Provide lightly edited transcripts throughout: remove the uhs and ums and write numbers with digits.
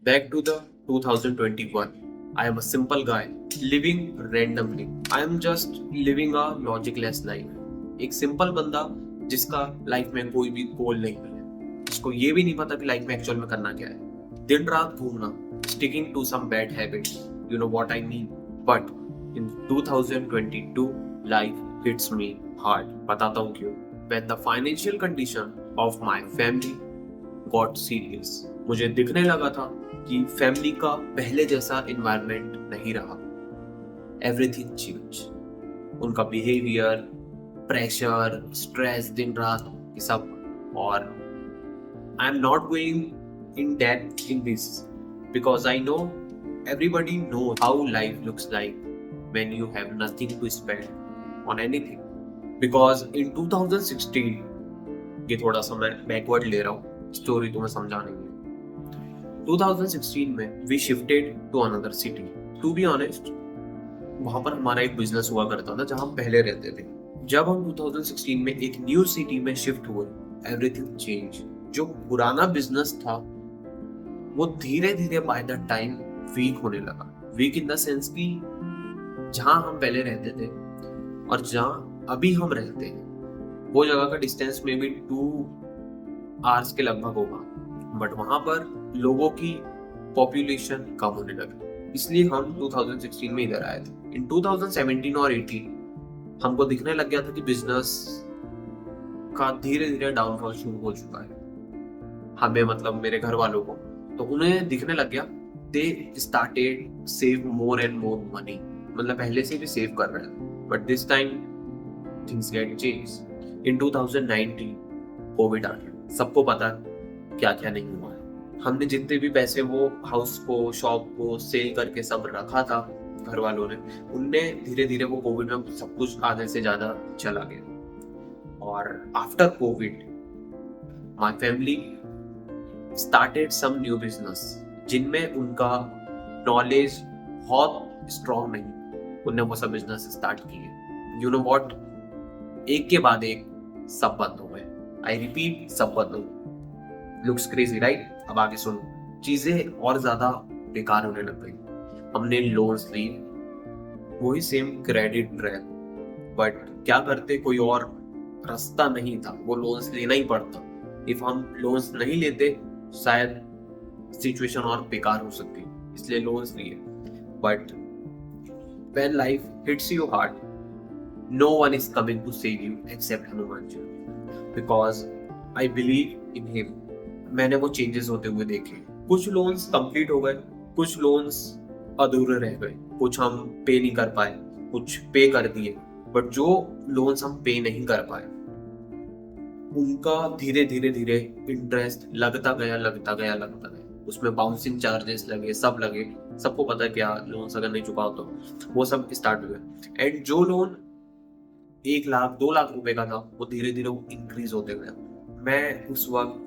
Back to the 2021. I am a simple guy living randomly. I am just living a logicless life. एक simple बंदा जिसका life में कोई भी गोल नहीं है, जिसको ये भी नहीं पता कि लाइफ में एक्चुअल में करना क्या है, दिन रात घूमना, sticking to some bad habits. You know what I mean? But in 2022, life hits me hard. बताता हूँ क्यों. When the financial condition of my family got serious, मुझे दिखने लगा था कि फैमिली का पहले जैसा इन्वायरमेंट नहीं रहा. Everything change. उनका बिहेवियर, प्रेशर, स्ट्रेस, दिन रात ये सब. और I am not going in depth in this because I know everybody knows how life looks like when you have nothing to spend on anything. Because in 2016, ये थोड़ा सा मैं बैकवर्ड ले रहा हूँ, स्टोरी तुम्हें समझाने के लिए. 2016 में we shifted to another city. To be honest, वहां पर हमारा एक बिजनेस हुआ करता था जहां हम पहले रहते थे. जब हम 2016 में एक न्यू सिटी में शिफ्ट हुए, एवरीथिंग चेंज. जो पुराना बिजनेस था वो धीरे धीरे बाय द टाइम वीक होने लगा. वीक इन द सेंस कि जहां हम पहले रहते थे और जहां अभी हम रहते हैं वो जगह का डिस्टेंस में भी 2 आवर्स के लगभग होगा. बट वहां पर लोगों की पॉपुलेशन कम होने लगी, इसलिए हम 2016 में इधर आए थे. इन 2017 और 18 हमको दिखने लग गया था कि बिजनेस का धीरे धीरे डाउनफॉल शुरू हो चुका है. हमें मतलब मेरे घर वालों को, तो उन्हें दिखने लग गया. They started save more and more money. मतलब पहले से भी सेव कर रहे हैं, but this time things get change. In 2019 Covid आ गया. सबको पता है क्या क्या नहीं हुआ है. हमने जितने भी पैसे वो हाउस को, शॉप को सेल करके सब रखा था घर वालों ने, उनने धीरे धीरे वो कोविड में सब कुछ आधे से ज्यादा चला गया. और after covid my family started some new business जिनमें उनका नॉलेज बहुत स्ट्रॉन्ग नहीं. उनने वो सब बिजनेस स्टार्ट किए. यू नो व्हाट, एक के बाद एक सब बंद हो गए. आई रिपीट, सब बंद हो. Looks crazy right? अब आगे सुनो. चीजें और ज्यादा बेकार होने लग गई. हमने लोन्स ली, वही सेम क्रेडिट ट्रैप. बट क्या करते, कोई और रास्ता नहीं था. वो लोन्स लेना ही पड़ता. इफ हम लोन्स नहीं लेते शायद सिचुएशन और बेकार हो सकती, इसलिए लोन्स लिए. But when life hits you hard, no one is coming to save you except Hanuman ji. Because I believe in him. मैंने वो चेंजेस होते हुए देखे. कुछ लोन्स कंप्लीट हो गए, कुछ लोन्स अधूरे रह गए, कुछ हम पे नहीं कर पाए, कुछ पे कर दिए. बट जो लोन्स हम पे नहीं कर पाए उनका धीरे धीरे धीरे इंटरेस्ट लगता गया. उसमें बाउंसिंग चार्जेस लगे, सब लगे. सबको पता है क्या, लोन्स अगर नहीं चुकाओ तो वो सब स्टार्ट हुए. एंड जो लोन 1 लाख 2 लाख रुपए का था वो धीरे धीरे इंक्रीज होते गया. मैं उस वक्त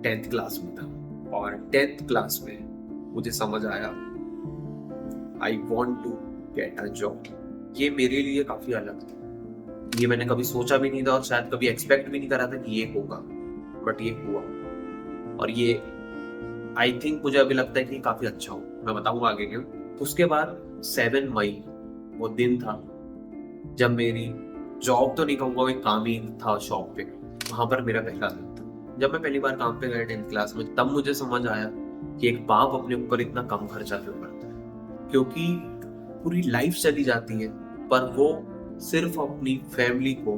10th क्लास में था और 10th क्लास में मुझे समझ आया I want to get a job. ये मेरे लिए काफी अलग था. ये मैंने कभी सोचा भी नहीं था और शायद कभी एक्सपेक्ट भी नहीं करा था कि ये होगा. बट ये हुआ और ये आई थिंक मुझे अभी लगता है कि काफी अच्छा हो. मैं बताऊंगा आगे क्यों. उसके बाद 7 मई वो दिन था जब मेरी जॉब तो नहीं कहूंगा, एक काम ही था शॉप पे, वहां पर मेरा पहला दिन था. जब मैं पहली बार काम पे गया 10th क्लास में, तब मुझे समझ आया कि एक बाप अपने ऊपर इतना कम खर्चा क्यों करता है. क्योंकि पूरी लाइफ चली जाती है पर वो सिर्फ अपनी फैमिली को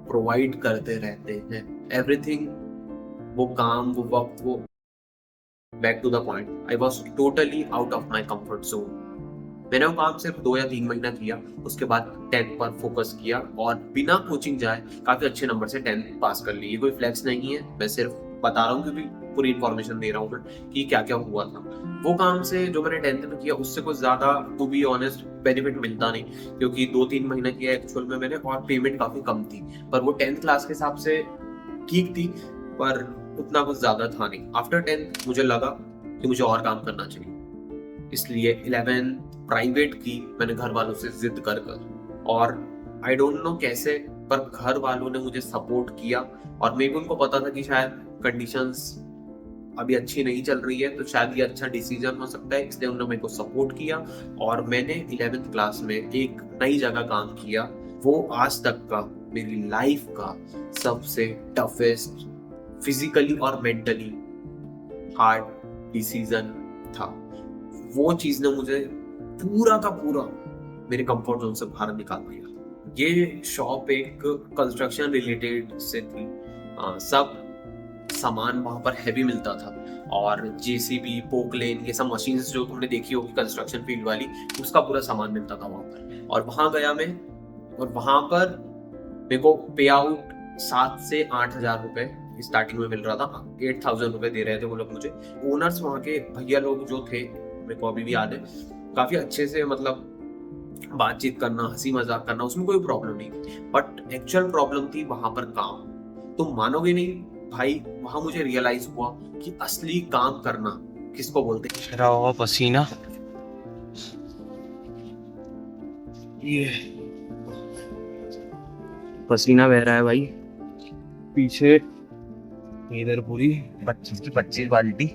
प्रोवाइड करते रहते हैं. एवरीथिंग, वो काम, वो वक्त, वो back to the point. I was totally out of my comfort zone. मैंने वो काम सिर्फ 2 या 3 महीना किया. उसके बाद 10th पर फोकस किया और बिना कोचिंग जाए काफी अच्छे नंबर से 10th पास कर ली. ये कोई फ्लैक्स नहीं है, मैं सिर्फ बता रहा हूँ क्योंकि पूरी इन्फॉर्मेशन दे रहा हूँ मैं कि क्या क्या हुआ था. वो काम से जो मैंने 10th में किया उससे कुछ ज्यादा टू बी ऑनेस्ट बेनिफिट मिलता नहीं, क्योंकि 2-3 महीना किया एक्चुअल में मैंने और पेमेंट काफी कम थी. पर वो 10th क्लास के हिसाब से ठीक थी पर उतना कुछ ज्यादा था नहीं. आफ्टर 10th मुझे लगा कि मुझे और काम करना चाहिए, इसलिए 11 प्राइवेट की मैंने घर वालों से जिद कर. और आई डोंट नो कैसे, पर घर वालों ने मुझे सपोर्ट किया. और मे भी उनको पता था कि शायद कंडीशंस अभी अच्छी नहीं चल रही है, तो शायद ये अच्छा डिसीजन हो सकता है, इसलिए उन्होंने मेरे को सपोर्ट किया और मैंने 11th क्लास में एक नई जगह काम किया। वो आज तक का मेरी लाइफ का सबसे टफेस्ट फिजिकली और मेंटली हार्ड डिसीजन था। वो चीज ने मुझे पूरा का पूरा मेरे कंफर्ट जोन से बाहर निकाल दिया। ये शॉप एक कंस्ट्रक्शन रिलेटेड से थी। सब सामान वहां पर हैवी मिलता था और जेसीबी, पोकलेन, ये सब मशीन्स जो तुमने देखी होगी कंस्ट्रक्शन फील्ड वाली, उसका पूरा सामान मिलता था वहां पर। और वहां गया मैं, और वहां पर मेरे को पे आउट 7 से 8 हजार रुपए स्टार्टिंग में मिल रहा था। 8,000 रुपए दे रहे थे वो लोग मुझे। ओनर्स वहां के भैया लोग जो थे, मेरे को अभी भी याद है, काफी अच्छे से मतलब बातचीत करना, हंसी मजाक करना, उसमें कोई प्रॉब्लम नहीं थी। बट एक्चुअल प्रॉब्लम थी वहां पर काम। तुम मानोगे नहीं भाई, वहां मुझे रियलाइज हुआ कि असली काम करना किसको बोलते हैं। रहा होगा पसीना, ये पसीना बह रहा है भाई पीछे। इधर पूरी 25 की 25 बाल्टी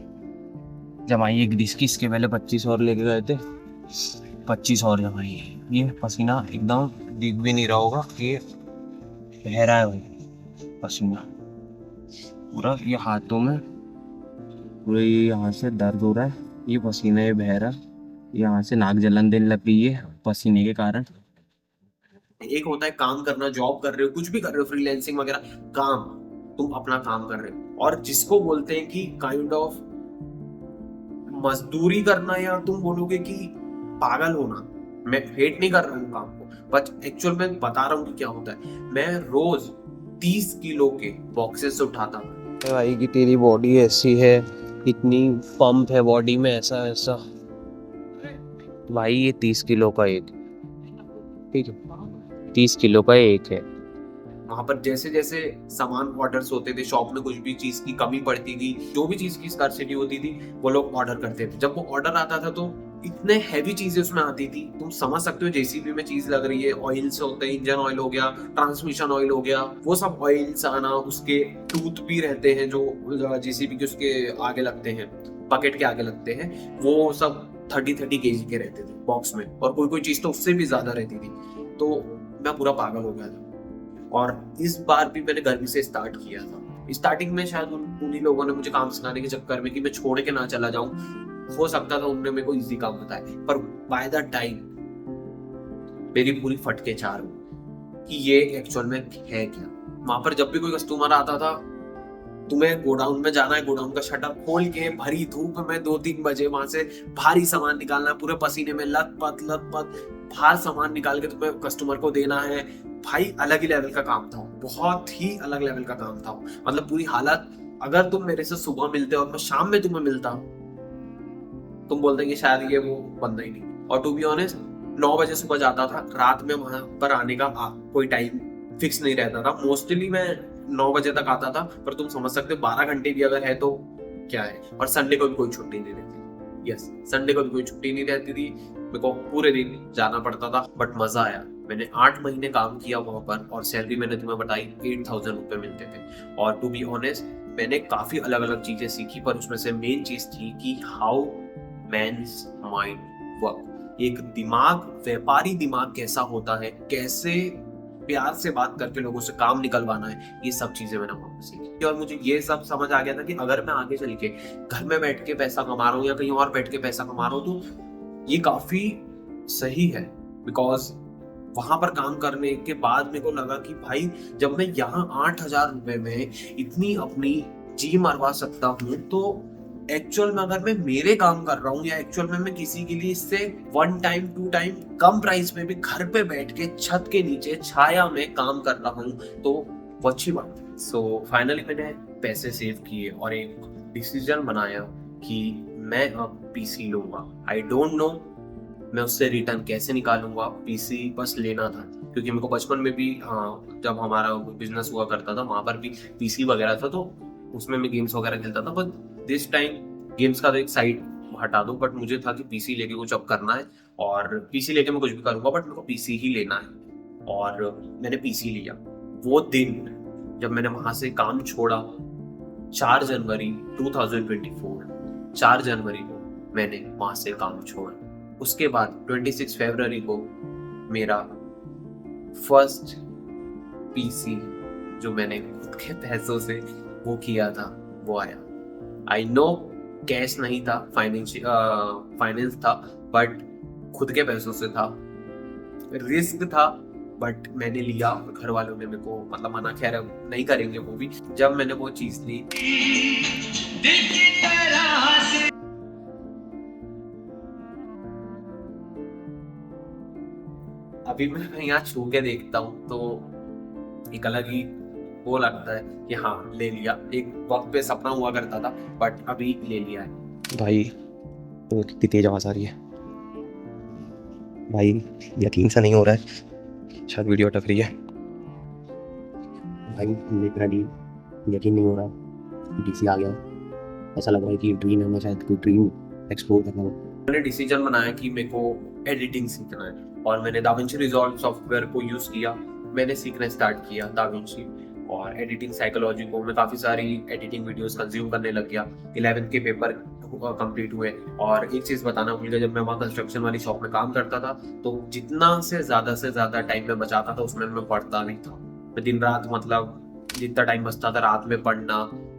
जमाई है ग्रीस की। इसके पहले 25 और लेके गए थे, 25 और जमाई है। ये पसीना एकदम दिख भी नहीं रहा होगा, ये बह रहा है भाई पसीना पूरा। ये हाथों में पूरे, ये यहाँ से दर्द हो रहा है, ये पसीना ये बह रहा है, यहाँ से नाक जलन देने लग गई है पसीने के कारण। एक होता है काम करना, जॉब कर रहे हो, कुछ भी कर रहे हो, फ्रीलैंसिंग वगैरह काम, तुम अपना काम कर रहे हो। और जिसको बोलते हैं कि काइंड ऑफ मजदूरी करना, या तुम बोलोगे कि पागल होना। मैं हेट नहीं कर रहा हूँ काम को, बट एक्चुअल में बता रहा हूँ कि क्या होता है। मैं रोज 30 किलो के बॉक्सेस उठाता हूँ। भाई कि तेरी बॉडी ऐसी है, इतनी पंप है बॉडी में, ऐसा ऐसा। भाई ये 30 किलो का एक, ठीक है, 30 किलो का एक है। वहां पर जैसे जैसे सामान ऑर्डर्स होते थे, शॉप में कुछ भी चीज की कमी पड़ती थी, जो भी चीज की स्कार्सिटी होती थी, वो लोग ऑर्डर करते थे। जब वो ऑर्डर आता था तो इतने हैवी चीजें उसमें आती थी, तुम समझ सकते हो जेसीबी में चीज लग रही है, ऑयल से होते हैं, इंजन ऑयल हो गया, ट्रांसमिशन ऑयल हो गया, वो सब ऑयल्स आना, उसके टूथ भी रहते हैं जो जेसीबी के उसके आगे लगते हैं, बकेट के आगे लगते हैं, वो सब 30-30 केजी के रहते थे बॉक्स में, और कोई कोई चीज तो उससे भी ज्यादा रहती थी। तो मैं पूरा पागल हो गया था। और इस बार भी मैंने गर्मी से स्टार्ट किया था। स्टार्टिंग में शायद उन्हीं लोगों ने मुझे काम सिखाने के चक्कर में कि मैं छोड़ के ना चला जाऊं, हो सकता था उन्होंने मेरे को इजी काम बताया, पर बाय द टाइम मेरी पूरी फटके चार हुई कि ये एक्चुअल में है क्या। वहां पर जब भी कोई कस्टमर आता था, तुम्हें गोडाउन में जाना है, गोडाउन का शटर खोल के भरी धूप में 2-3 बजे वहां से भारी सामान निकालना है, पूरे पसीने में लथपथ बाहर सामान निकाल के तुम्हें कस्टमर को देना है। भाई अलग ही लेवल का काम था, बहुत ही अलग लेवल का काम था। मतलब पूरी हालत, अगर तुम मेरे से सुबह मिलते और मैं शाम में तुम्हें मिलता, तुम बोलते कि शायद ये वो बंदा ही नहीं। और टू बी ऑनेस्ट, 9 बजे सुबह जाता था, रात में वहां पर आने का कोई टाइम फिक्स नहीं रहता था। मोस्टली मैं 9 बजे तक आता था, पर तुम समझ सकते हो 12 घंटे भी अगर है तो क्या है। और संडे को भी कोई छुट्टी नहीं रहती। यस, संडे को भी कोई छुट्टी नहीं रहती थी, मेरे को पूरे दिन जाना पड़ता था। बट मजा आया। मैंने 8 महीने काम किया वहां पर, और सैलरी मैंने तुम्हें बताई 8,000 रुपए मिलते थे। और टू बी ऑनेस्ट, मैंने काफी अलग अलग चीजें सीखी, पर उसमें से मेन चीज थी कि हाउ मैन्स माइंड वर्क। एक दिमाग, व्यापारी दिमाग कैसा होता है, कैसे प्यार से बात करके लोगों से काम निकलवाना है, ये सब चीजें मैंने वहां पर सीखी। और मुझे ये सब समझ आ गया था कि अगर मैं आगे चल के घर में बैठ के पैसा कमा रहा हूँ या कहीं और बैठ के पैसा कमा रहा हूँ, तो ये काफी सही है। बिकॉज वहां पर काम करने के बाद मेरे को लगा कि भाई, जब मैं यहाँ 8,000 रुपए में इतनी अपनी जी मरवा सकता हूँ, तो एक्चुअल में अगर मैं मेरे काम कर रहा हूँ, या एक्चुअल में मैं किसी के लिए इससे 1 टाइम 2 टाइम कम प्राइस में भी घर पे बैठ के छत के नीचे छाया में काम कर रहा हूँ, तो वो अच्छी बात है। सो फाइनली मैंने पैसे सेव किए और एक डिसीजन बनाया कि मैं अब पीसी लूंगा। आई डोंट नो मैं उससे रिटर्न कैसे निकालूंगा, पीसी बस लेना था। क्योंकि मेरे को बचपन में भी, हाँ, जब हमारा बिजनेस हुआ करता था वहां पर भी पीसी वगैरह था, तो उसमें मैं गेम्स वगैरह खेलता था। बट दिस टाइम गेम्स का तो एक साइड हटा दो, बट मुझे था कि पीसी लेके कुछ अब करना है, और पीसी लेके मैं कुछ भी करूंगा, बट मेरे को पीसी ही लेना है। और मैंने पीसी लिया। वो दिन जब मैंने वहां से काम छोड़ा, 4 जनवरी 2024, 4 जनवरी को मैंने वहाँ से काम छोड़ा। उसके बाद 26 फरवरी को मेरा फर्स्ट पीसी जो मैंने खुद के पैसों से वो किया था वो आया। आई नो कैश नहीं था, फाइनेंस था, बट खुद के पैसों से था, रिस्क था, बट मैंने लिया। घर वालों ने मेरे को मतलब मना, खैर नहीं करेंगे वो भी। जब मैंने वो चीज ली, अभी मैं यहाँ छू के देखता हूँ तो एक अलग ही वो लगता है कि हाँ ले लिया। एक वक्त पे सपना हुआ करता था, बट अभी ले लिया है। भाई वो कितनी तेज आवाज आ रही है भाई, यकीन सा नहीं हो रहा है, शायद वीडियो अटक रही है भाई। लिटरली यकीन नहीं हो रहा, डीसी आ गया। ऐसा लग रहा है कि ड्रीम है, मैं शायद कोई ड्रीम एक्सप्लोर करना हो। मैंने डिसीजन बनाया कि मेरे को एडिटिंग सीखना है और मैंने दाविंची रिजॉल्व सॉफ्टवेयर को यूज किया। मैंने सीखना स्टार्ट किया दाविंची और एडिटिंग साइकोलॉजी को। मैं काफ़ी सारी एडिटिंग वीडियोस कंज्यूम करने लग गया। 11th के पेपर कंप्लीट हुए। और एक चीज़ बताना भूल गया, जब मैं वहाँ कंस्ट्रक्शन वाली शॉप में काम करता था तो जितना से ज़्यादा टाइम मैं बचाता था उसमें मैं पढ़ता नहीं था। मैं दिन रात मतलब जितना टाइम बचता था रात में पढ़ना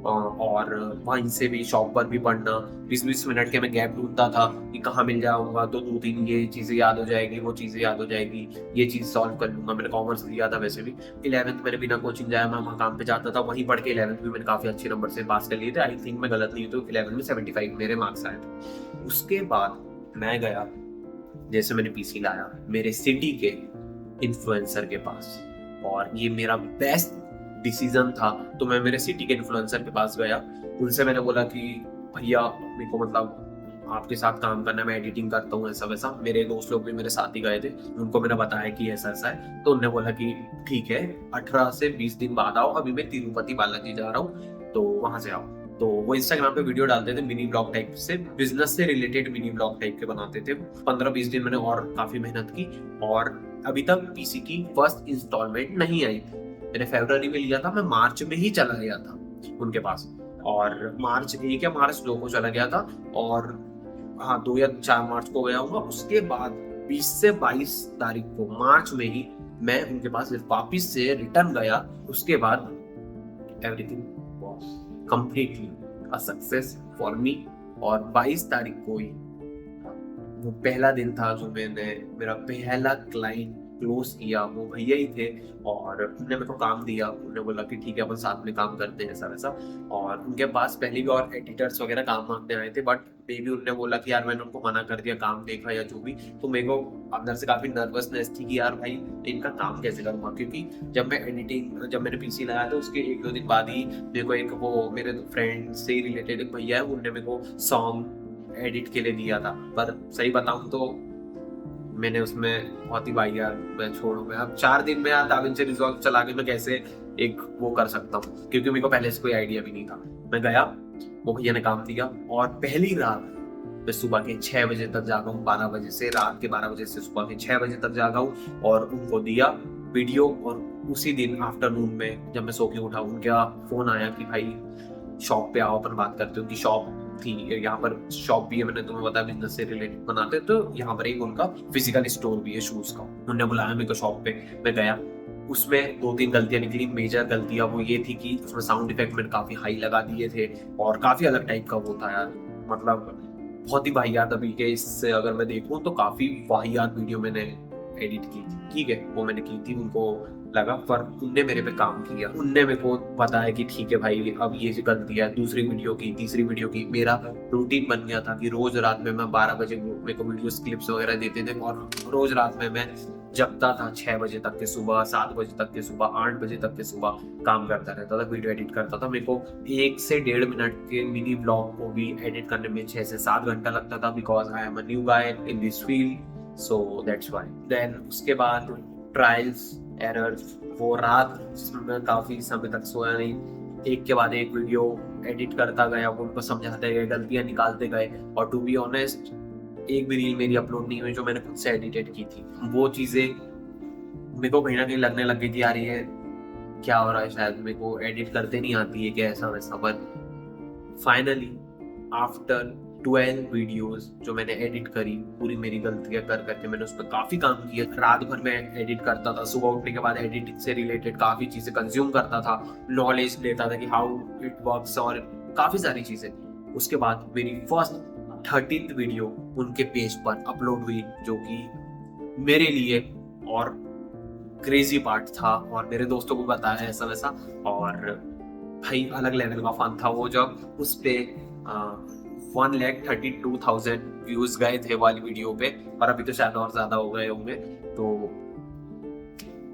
और वहीं से भी शॉप पर भी पढ़ना। 20-20 मिनट के मैं गैप ढूंढता था कि कहाँ मिल जाऊंगा तो 2-3 ये चीज़ें याद हो जाएगी, वो चीज़ें याद हो जाएगी, ये चीज़ सॉल्व कर लूंगा। मैंने कॉमर्स लिया था वैसे भी। 11th मैंने बिना कोचिंग जाया मैं वहाँ काम पे जाता था, वहीं पढ़ के 11th भी मैंने काफ़ी अच्छे नंबर से पास कर लिए थे। आई थिंक मैं गलत नहीं हूँ तो 11th में 75 मेरे मार्क्स आए थे। उसके बाद मैं गया, जैसे मैंने पीसी लाया मेरे सिटी के इन्फ्लुएंसर के पास, और ये मेरा बेस्ट डिसीजन था। तो मैं मेरे सिटी के इन्फ्लुएंसर के पास गया, उनसे मैंने बोला कि भैया मेरे को मतलब आपके साथ काम करना, मैं एडिटिंग करता हूँ ऐसा वैसा। मेरे दोस्त लोग भी मेरे साथ ही गए थे, उनको मैंने बताया कि ऐसा ऐसा है। तो उन्होंने बोला कि ठीक है 18 से 20 दिन बाद आओ, अभी मैं तिरुपति बालाजी जा रहा हूँ तो वहां से आओ। तो वो इंस्टाग्राम पे वीडियो डालते थे मिनी ब्लॉग टाइप से, बिजनेस से रिलेटेड मिनी ब्लॉग टाइप के बनाते थे। 15-20 दिन मैंने और काफी मेहनत की और अभी तक पीसी की फर्स्ट इंस्टॉलमेंट नहीं आई। मैंने फरवरी में लिया था, मैं मार्च में ही चला गया था उनके पास, और मार्च 1 या मार्च 2 को चला गया था, और हाँ 2 या 4 मार्च को गया होगा। उसके बाद 20 से 22 तारीख को मार्च में ही मैं उनके पास वापिस से रिटर्न गया। उसके बाद everything was completely a success for me. और 22 तारीख को ही वो पहला दिन था जो मैंने मेरा पहला क्लाइंट क्लोज किया। वो भैया ही थे और उन्होंने मेरे को काम दिया। उन्होंने बोला कि ठीक है अपन साथ में काम करते हैं ऐसा वैसा। और उनके पास पहले भी और एडिटर्स वगैरह काम मांगने आए थे, बट मे भी उन्होंने बोला कि यार मैंने उनको मना कर दिया, काम देखा या जो भी। तो मेरे को अंदर से काफी नर्वसनेस थी कि यार भाई इनका काम कैसे करूँगा, क्योंकि जब मैंने पीसी लाया था उसके 1-2 दिन बाद ही मेरे को एक वो मेरे फ्रेंड से रिलेटेड एक भैया है, उन्होंने मेरे को सॉन्ग एडिट के लिए दिया था। पर सही बताऊं तो मैंने उसमें बहुत ही वाहियात, मैं छोड़ू मैं अब 4 दिन में यार दाविंची रिजॉल्व चला के मैं कैसे एक वो कर सकता हूँ, क्योंकि मेरे को पहले से कोई आइडिया भी नहीं था। मैं गया, वो भैया ने काम दिया और पहली रात मैं सुबह के 6 बजे तक जागा हूँ। 12 बजे से रात के 12 बजे से सुबह के 6 बजे तक जागा हूँ और उनको दिया वीडियो। और उसी दिन आफ्टरनून में जब मैं सो के उठा, उनका फोन आया कि भाई शॉप पे आओ अपन बात करते हो। कि शॉप थी यहाँ पर, शॉप भी है, मैंने तुम्हें बताया बिजनेस से रिलेटेड बनाते, तो यहाँ पर एक उनका फिजिकल स्टोर भी है शूज का। उन्होंने बुलाया मेरे को शॉप पे, मैं गया। उसमें 2-3 गलतियां निकली। मेजर गलतियां वो ये थी कि उसमें साउंड इफेक्ट मैंने काफी हाई लगा दिए थे और काफी अलग टाइप का वो था यार, मतलब बहुत ही वाहियात। अभी के इससे अगर मैं देखूं तो काफी वाहियात वीडियो मैंने एडिट की थी, ठीक है वो मैंने की थी। उनको लगा, पर उनने मेरे पे काम किया। उनने मेरे को बताया कि ठीक है भाई अब ये गलती है। दूसरी वीडियो की, तीसरी वीडियो की, मेरा रूटीन बन गया था कि रोज रात में मैं 12 बजे मेरे को वीडियो क्लिप्स वगैरह देते थे और रोज रात में मैं जगता था 6 बजे तक के सुबह, 7 बजे तक के सुबह, 8 बजे तक के सुबह काम करता रहता था, वीडियो एडिट करता था। मेरे को 1 से 1.5 मिनट के मिनी ब्लॉग को भी एडिट करने में 6 से 7 घंटा लगता था, because I am a new guy in this field, so that's why. Then उसके बाद ट्रायल्स एरर्स, वो रात जिसमें मैं काफी समय तक सोया नहीं, एक के बाद एक वीडियो एडिट करता गया, उनको समझाते गए, गलतियां निकालते गए। और टू बी ऑनेस्ट एक भी रील मेरी अपलोड नहीं हुई जो मैंने खुद से एडिटेड की थी। वो चीजें मेरे को कहीं ना कहीं लगने लग गई थी यार ये क्या हो रहा है, शायद मेरे को एडिट करते नहीं आती है क्या ऐसा वैसा। पर फाइनली आफ्टर 12 वीडियोस जो मैंने एडिट करी, पूरी मेरी गलतियां कर करके मैंने उस पर काफी काम किया। रात भर मैं एडिट करता था, सुबह उठने के बाद एडिटिंग से रिलेटेड काफी चीजें कंज्यूम करता था, नॉलेज लेता था कि हाउ इट वर्क्स और काफी सारी चीजें। उसके बाद मेरी फर्स्ट 13th वीडियो उनके पेज पर अपलोड हुई, जो कि मेरे लिए और क्रेजी पार्ट था और मेरे दोस्तों को बताया ऐसा वैसा, और भाई अलग लेवल का फन था वो। जब उस पे 1,32,000 व्यूज गए थे वाली वीडियो पे, और अभी तो शायद और ज्यादा हो गए होंगे। तो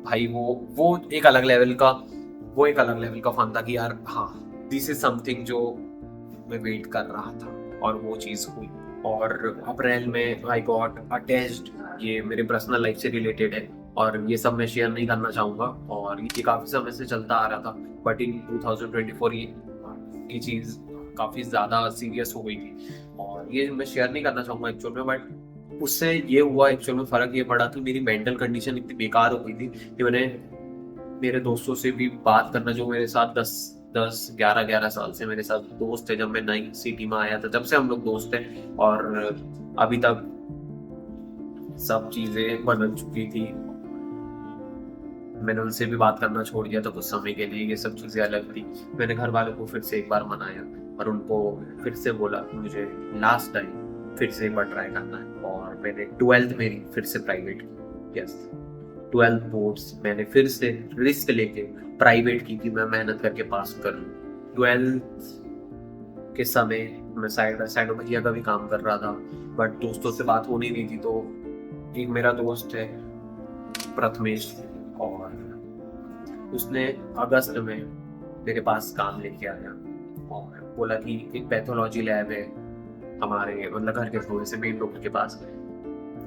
भाई वो एक अलग लेवल का फन था कि यार हाँ, दिस इज समथिंग जो मैं वेट कर रहा था, और वो चीज हुई। और अप्रैल में आई गॉट अटैच्ड, ये मेरे पर्सनल लाइफ से रिलेटेड है और ये सब मैं शेयर नहीं करना चाहूँगा, और ये काफ़ी समय से चलता आ रहा था। बट इन 2024 ये चीज़ काफ़ी ज़्यादा सीरियस हो गई थी और ये मैं शेयर नहीं करना चाहूँगा एक्चुअल में। बट उससे ये हुआ एक्चुअल में, फ़र्क ये पड़ा कि मेरी मेंटल कंडीशन इतनी बेकार हो गई थी कि मैंने मेरे दोस्तों से भी बात करना, जो मेरे साथ 11 साल से मेरे साथ दोस्त थे, जब मैं नई सिटी में आया था तब से हम लोग दोस्त हैं, और अभी तक सब चीजें बदल चुकी थी। मैंने उनसे भी बात करना छोड़ दिया था कुछ समय के लिए, ये सब चीजें अलग थी। मैंने घर वालों को फिर से एक बार मनाया और उनको फिर से बोला कि मुझे लास्ट टाइम फिर से एक बार ट्राई करना है, और मैंने 12th मेरी फिर से प्राइवेट की। यस, 12 बोर्ड्स मैंने फिर से रिस्क लेके प्राइवेट की कि मैं मेहनत करके पास कर लूँ। 12th के समय मैं साइड बाय साइड भैया का भी काम कर रहा था, बट दोस्तों से बात हो नहीं रही थी। तो एक मेरा दोस्त है प्रथमेश, और उसने अगस्त में मेरे पास काम लेके आया और बोला कि एक पैथोलॉजी लैब है हमारे मतलब घर के थोड़े से मेन रोड के पास,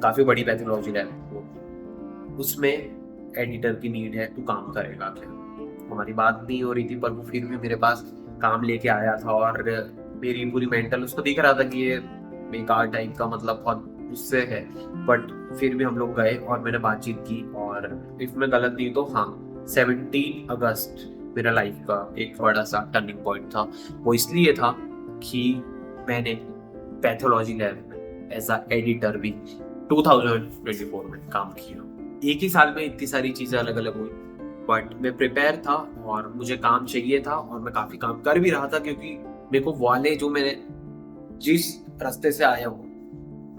काफी बड़ी पैथोलॉजी लैब है, उसमें एडिटर की नीड है, तू काम करेगा क्या? हमारी बात नहीं हो रही थी, पर वो फिर भी मेरे पास काम लेके आया था, और मेरी पूरी मेंटल उसको दिख रहा था कि ये बेकार टाइप का, मतलब बहुत उससे है। बट फिर भी हम लोग गए और मैंने बातचीत की, और इफ मैं गलत नहीं तो हाँ, 17 अगस्त मेरा लाइफ का एक बड़ा सा टर्निंग पॉइंट था। वो इसलिए था कि मैंने पैथोलॉजी लैब में एज अ एडिटर भी 2024 में काम किया। एक ही साल में इतनी सारी चीजें अलग अलग हुई, बट मैं प्रिपेयर था और मुझे काम चाहिए था, और मैं काफी काम कर भी रहा था, क्योंकि मेरे को वाले जो मैंने जिस रास्ते से आया हूँ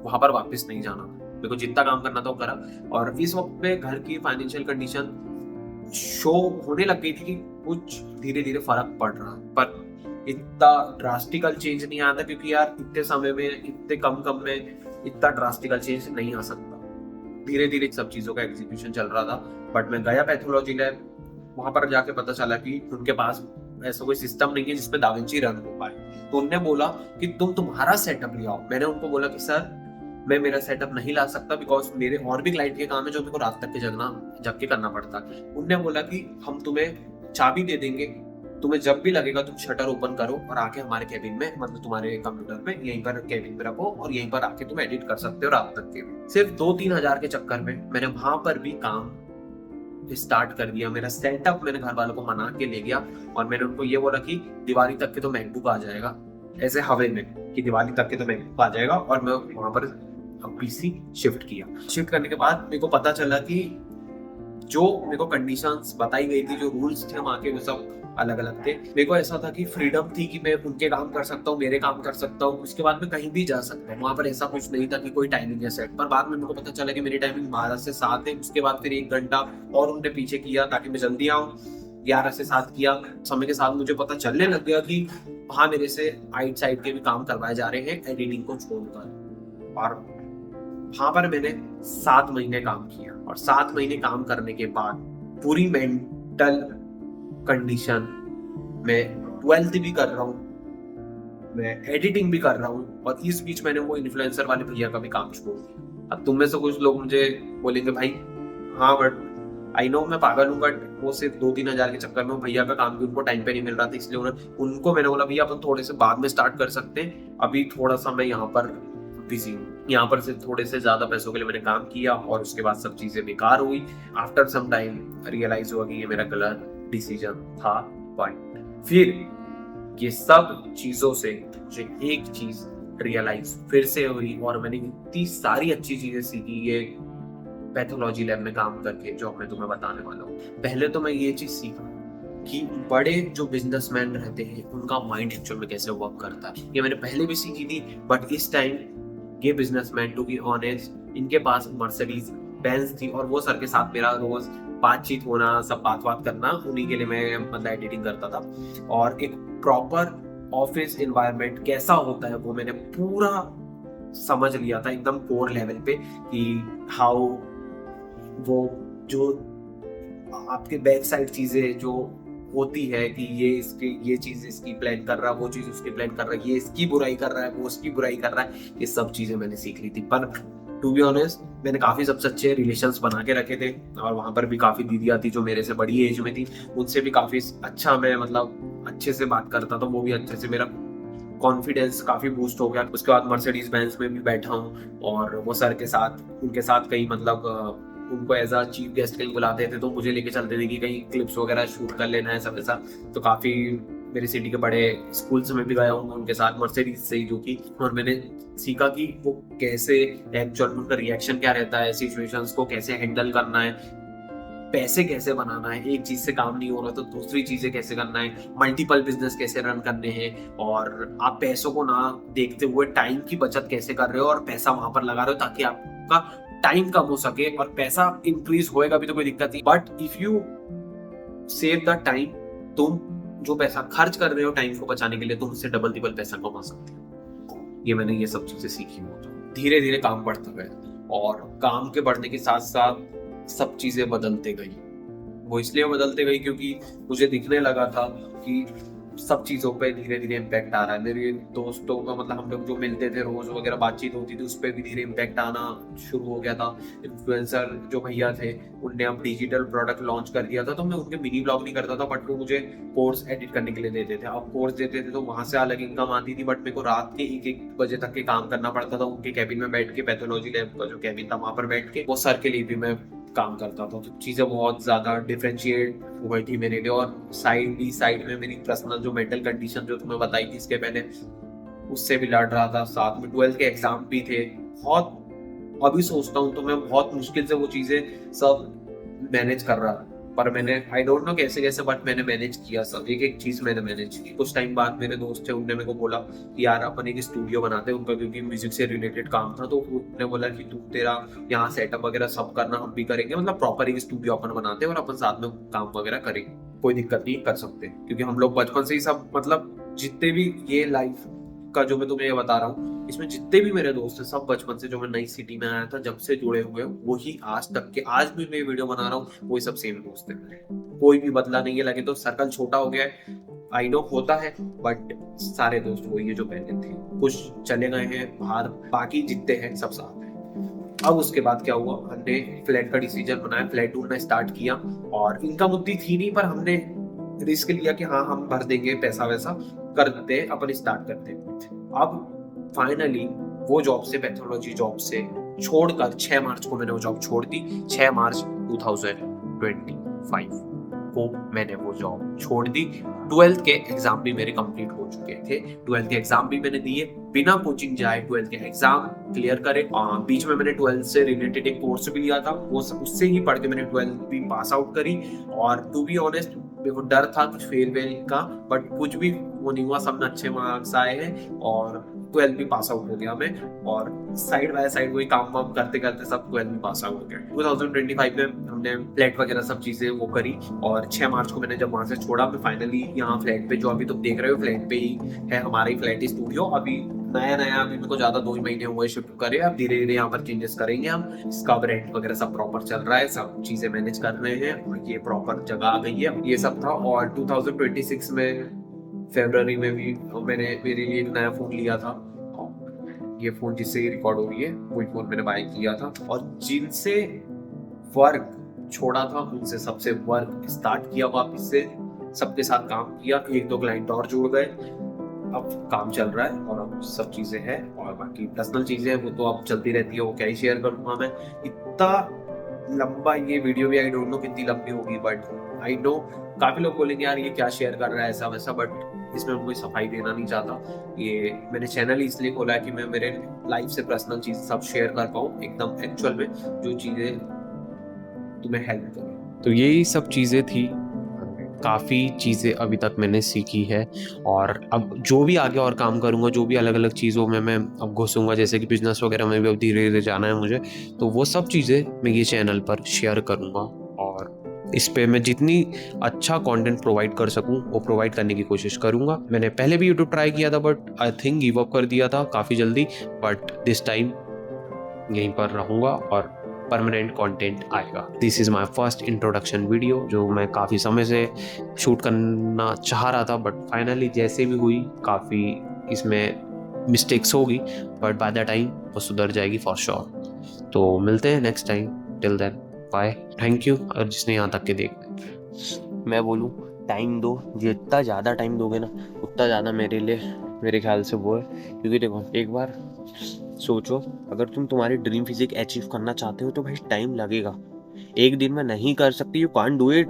वहां पर वापस नहीं जाना। मेरे को जितना काम करना था वो करा, और इस वक्त पे घर की फाइनेंशियल कंडीशन शो होने लग गई थी कि कुछ धीरे धीरे फर्क पड़ रहा, पर इतना ड्रास्टिकल चेंज नहीं आता, क्योंकि यार इतने समय में इतने कम में इतना ड्रास्टिकल चेंज नहीं आ सकता। धीरे धीरे सब चीजों का एग्जीक्यूशन चल रहा था। बट मैं गया पैथोलॉजी लैब, वहां पर जाके पता चला कि उनके पास ऐसा कोई सिस्टम नहीं है जिसपे दा विंची रन हो पाए। तो उनने बोला कि तुम्हारा सेटअप ले आओ। मैंने उनको बोला कि सर मैं मेरा सेटअप नहीं ला सकता, बिकॉज मेरे और भी क्लाइंट के काम है जो मेरे को रात तक के जग के करना पड़ता। उनने बोला कि हम तुम्हें चाबी दे देंगे, तुम्हें जब भी लगेगा तुम शटर ओपन करो और आके हमारे केबिन में, मतलब तुम्हारे कंप्यूटर पे यहीं पर केबिन में रखो, और यहीं पर आके तुम एडिट कर सकते हो रात तक के। सिर्फ 2-3 हजार के चक्कर में मैंने वहां पर भी काम स्टार्ट कर दिया। मेरा सेटअप मैंने घर वालों को मना के ले गया, और मैंने उनको ये बोला कि दिवाली तक के तो मैकबुक आ जाएगा, ऐसे हवे में कि दिवाली तक के तो मैकबुक आ जाएगा। और मैं वहां पर पीसी शिफ्ट किया। शिफ्ट करने के बाद मेरे को पता चला कि जो मेरे को कंडीशंस बताई गई थी, जो रूल्स थे वहां के, वो सब अलग अलग थे। मेरे को ऐसा था कि फ्रीडम थी कि मैं उनके काम कर सकता हूँ, मेरे काम कर सकता हूँ, उसके बाद मैं कहीं भी जा सकता हूँ। वहां पर ऐसा कुछ नहीं था कि कोई टाइमिंग है सेट। पर बाद में मेरे को पता चला कि मेरी टाइमिंग 12 से 7 है। उसके बाद फिर 1 घंटा और उनने पीछे किया ताकि मैं जल्दी आऊँ। 11 से 7 किया। समय के साथ मुझे पता चलने लग गया कि हाँ, मेरे से आइट साइड के भी काम करवाए जा रहे हैं एडिटिंग को छोड़कर। और वहां पर मैंने 7 महीने काम किया, और 7 महीने काम करने के बाद पूरी मेंटल कंडीशन, मैं 12th भी कर रहा हूँ, मैं एडिटिंग भी कर रहा हूँ, और इस बीच मैंने वो इन्फ्लुएंसर वाले भैया का भी काम छोड़ दिया। अब तुम में से कुछ लोग मुझे बोलेंगे भाई हाँ, बट आई नो मैं पागल हूँ, बट वो सिर्फ 2-3 हजार के चक्कर में भैया का काम भी उनको टाइम पे नहीं मिल रहा था, इसलिए उनको मैंने बोला भैया अपन थोड़े से बाद में स्टार्ट कर सकते हैं, अभी थोड़ा सा मैं यहाँ पर बिजी हूँ। यहाँ पर से थोड़े से ज्यादा पैसों के लिए मैंने काम किया, और उसके बाद सब चीजें बेकार हुई। आफ्टर सम टाइम रियलाइज हुआ कि ये मेरा गलत डिसीजन था। फिर ये सब चीजों से मुझे एक चीज रियलाइज फिर से हुई और मैंने इतनी सारी अच्छी चीजें सीखी ये पैथोलॉजी लैब में काम करके, जो मैं तुम्हें बताने वाला हूँ। पहले तो मैं ये चीज सीखा कि बड़े जो बिजनेसमैन रहते हैं उनका माइंड एक्चुअल में कैसे वर्क करता है। ये मैंने पहले भी सीखी थी, बट इस टाइम ये बिजनेसमैन, टू बी ऑनेस्ट, इनके पास मर्सिडीज बेंज थी और वो सर के साथ मेरा रोज बातचीत होना, सब बात करना, उन्हीं के लिए मैं मतलब एडिटिंग करता था। और एक प्रॉपर ऑफिस एनवायरनमेंट कैसा होता है वो मैंने पूरा समझ लिया था एकदम कोर लेवल पे, कि हाउ वो जो आपके बैक साइड चीजें जो होती है कि ये चीज इसकी प्लान कर रहा है, वो चीज उसकी प्लान कर रहा है, ये इसकी बुराई कर रहा है, वो उसकी बुराई कर रहा है, ये सब चीजें मैंने सीख ली थी। पर टू बी ऑनेस्ट मैंने काफी सबसे अच्छे रिलेशंस बना के रखे थे और वहां पर भी काफी दीदियां थी जो मेरे से बड़ी एज में थी, उनसे भी काफी अच्छा मैं मतलब अच्छे से बात करता था, वो भी अच्छे से, मेरा कॉन्फिडेंस काफी बूस्ट हो गया। उसके बाद मर्सिडीज बेंज में भी बैठा हूँ और वो सर के साथ, उनके साथ कहीं मतलब उनको एज अ चीफ गेस्ट कहीं बुलाते थे तो मुझे लेके चलते थे कि कहीं क्लिप्स वगैरह शूट कर लेना है, सब ऐसा। तो काफी मेरी सिटी के बड़े स्कूल्स में भी गया हूँ उनके साथ मर्सिडीज से ही, जो कि, और मैंने सीखा कि वो कैसे एक्चुअल में उनका रिएक्शन क्या रहता है, सिचुएशंस को कैसे हैंडल करना है, पैसे कैसे बनाना है, एक चीज से काम नहीं हो रहा तो दूसरी चीजें कैसे करना है, मल्टीपल बिजनेस कैसे रन करने हैं, और आप पैसों को ना देखते हुए टाइम की बचत कैसे कर रहे हो और पैसा वहां पर लगा रहे हो ताकि आपका टाइम कम हो सके और पैसा इंक्रीज होएगा भी तो कोई दिक्कत नहीं, but if you save the time, तुम जो पैसा खर्च कर रहे हो टाइम को बचाने के लिए, तुम उससे डबल तिबल पैसा कमा सकते हो। ये मैंने ये सब चीजें सीखी हो। धीरे धीरे काम बढ़ता गया और काम के बढ़ने के साथ साथ सब चीजें बदलते गई। वो इसलिए बदलते गई क्योंकि मुझे दिखने लगा था कि सब चीजों पे धीरे धीरे इम्पैक्ट आ रहा है। मेरे दोस्तों का मतलब हम लोग जो मिलते थे रोज वगैरह बातचीत होती थी, उस पर भी धीरे इम्पैक्ट आना शुरू हो गया था। इन्फ्लुएंसर जो भैया थे उनने अब डिजिटल प्रोडक्ट लॉन्च कर दिया था, तो मैं उनके मिनी ब्लॉग नहीं करता था, बट वो मुझे कोर्स एडिट करने के लिए देते थे। अब कोर्स देते थे तो वहां से अलग इनकम आती थी, बट मेरे को रात के 1-1 बजे तक के काम करना पड़ता था उनके कैबिन में बैठ के, पैथोलॉजी लैब का जो कैबिन था वहां पर बैठ के, वो सर के लिए भी मैं काम करता था। तो चीजें बहुत ज्यादा डिफरेंशिएट हो गई थी मेरे लिए। और साइड में मेरी पर्सनल जो मेंटल कंडीशन जो तुम्हें बताई थी इसके पहले, उससे भी लड़ रहा था। साथ में 12th के एग्जाम भी थे। बहुत अभी सोचता हूँ तो मैं बहुत मुश्किल से वो चीजें सब मैनेज कर रहा था, पर मैंने आई डोंट नो कैसे कैसे, बट मैंने मैनेज किया सब, एक एक चीज मैंने मैनेज की। कुछ टाइम बाद मेरे दोस्त थे, उनने मेरे को बोला कि यार अपन एक स्टूडियो बनाते हैं, उनका क्योंकि म्यूजिक से रिलेटेड काम था, तो उन्होंने बोला कि तू तेरा यहाँ सेटअप वगैरह सब करना, हम भी करेंगे, मतलब प्रॉपर एक स्टूडियो अपन बनाते हैं और अपन साथ में काम वगैरह करेंगे, कोई दिक्कत नहीं, कर सकते। क्योंकि हम लोग बचपन से ही सब मतलब जितने भी ये लाइफ का जो मैं तुम्हें ये बता रहा हूँ, इसमें जितने भी मेरे दोस्त हैं सब बचपन से, जो मैं नई सिटी में आया था जब से जुड़े हुए हैं, वही आज तक के, आज भी मैं वीडियो बना रहा हूँ, वही सब सेम दोस्त हैं। कोई भी बदला नहीं है। लगे तो सर्कल छोटा हो गया है, आई नो होता है, बट सारे दोस्त वही है जो पहले थे। कुछ चले गए हैं बाहर, बाकी जितने हैं सब साथ हैं। अब उसके बाद क्या हुआ, हमने फ्लैट का डिसीजन बनाया, फ्लैट ढूंढना स्टार्ट किया, और इनकम उतनी थी नहीं, पर हमने रिस्क लिया कि हाँ हम भर देंगे, पैसा वैसा कर देते हैं, अपन स्टार्ट करते हैं। अब फाइनली वो जॉब से, पैथोलॉजी जॉब से छोड़कर 6 मार्च को मैंने वो जॉब छोड़ दी। 6 मार्च 2025 को मैंने वो जॉब छोड़ दी। 12th के एग्जाम भी मेरे कंप्लीट हो चुके थे। 12th के एग्जाम भी मैंने दिए बिना कोचिंग जाए, 12th के एग्जाम क्लियर करे। बीच में मैंने 12th से रिलेटेड एक कोर्स भी लिया था, वो उससे ही पढ़ के मैंने 12th भी पास आउट करी। और टू बी ऑनेस्ट मेरे को डर था कुछ फेयरवेल का, बट कुछ भी वो नहीं हुआ, सब में अच्छे मार्क्स आए हैं और 12th भी पास आउट हो गया मैं। और साइड बाय साइड वही काम वाम करते करते सब 12th भी पास आउट हो गया। 2025 में हमने फ्लैट वगैरह सब चीजें वो करी, और 6 मार्च को मैंने जब वहां से छोड़ा, मैं फाइनली यहाँ फ्लैट पे, जो अभी तुम देख रहे हो फ्लैट पे ही है, हमारा ही फ्लैट स्टूडियो। अभी नया अभी मेरे को ज्यादा 2 ही महीने हुए शिफ्ट करे, अब धीरे धीरे यहाँ पर चेंजेस करेंगे हम। इसका रेंट वगैरह सब प्रॉपर चल रहा है, सब चीजें मैनेज कर रहे हैं, और ये प्रॉपर जगह आ गई है। ये सब था। और 2026 में फरवरी में भी मैंने मेरे लिए एक नया फोन लिया था। ये फोन जिससे ये रिकॉर्ड हो रही है, वही फोन मैंने बाय किया था। और जिनसे वर्क छोड़ा था उनसे सबसे वर्क स्टार्ट किया वापस से, सबके साथ काम किया, 1-2 क्लाइंट और जुड़ गए, अब काम चल रहा है और अब सब चीजें हैं। और बाकी पर्सनल चीजें हैं वो तो अब चलती रहती है, वो क्या ही शेयर करूंगा मैं। इतना लंबा ये वीडियो भी आई डोंट नो कितनी लंबी होगी, बट आई नो काफी लोग बोलेंगे यार ये क्या शेयर कर रहा है ऐसा वैसा, बट इसमें मैं कोई सफाई देना नहीं चाहता। ये मैंने चैनल इसलिए खोला है कि मैं मेरे लाइफ से पर्सनल चीज़ सब शेयर कर पाऊँ एकदम एक्चुअल में, जो चीज़ें तुम्हें हेल्प करें। तो यही सब चीज़ें थी, काफ़ी चीज़ें अभी तक मैंने सीखी है, और अब जो भी आगे और काम करूँगा, जो भी अलग अलग चीज़ों में मैं अब घुसूँगा, जैसे कि बिजनेस वगैरह में भी अब धीरे धीरे जाना है मुझे, तो वो सब चीज़ें मैं ये चैनल पर शेयर करूँगा, और इस पे मैं जितनी अच्छा कंटेंट प्रोवाइड कर सकूँ वो प्रोवाइड करने की कोशिश करूँगा। मैंने पहले भी यूट्यूब ट्राई किया था, but I think give up कर दिया था काफ़ी जल्दी, बट दिस टाइम यहीं पर रहूँगा और परमानेंट कंटेंट आएगा। This is my first introduction video, जो मैं काफ़ी समय से शूट करना चाह रहा था, बट फाइनली जैसे भी हुई, काफ़ी इसमें मिस्टेक्स होगी, बट बाय द टाइम वो सुधर जाएगी फॉर श्योर। तो मिलते हैं next time, till then bye, thank you. और जिसने यहाँ तक के देखा, मैं बोलूँ टाइम दो, जितना ज़्यादा टाइम दोगे ना उतना ज़्यादा मेरे लिए, मेरे ख्याल से वो है। क्योंकि देखो, एक बार सोचो, अगर तुम तुम्हारी ड्रीम फिजिक अचीव करना चाहते हो तो भाई टाइम लगेगा। एक दिन में नहीं कर सकती, यू कांट डू इट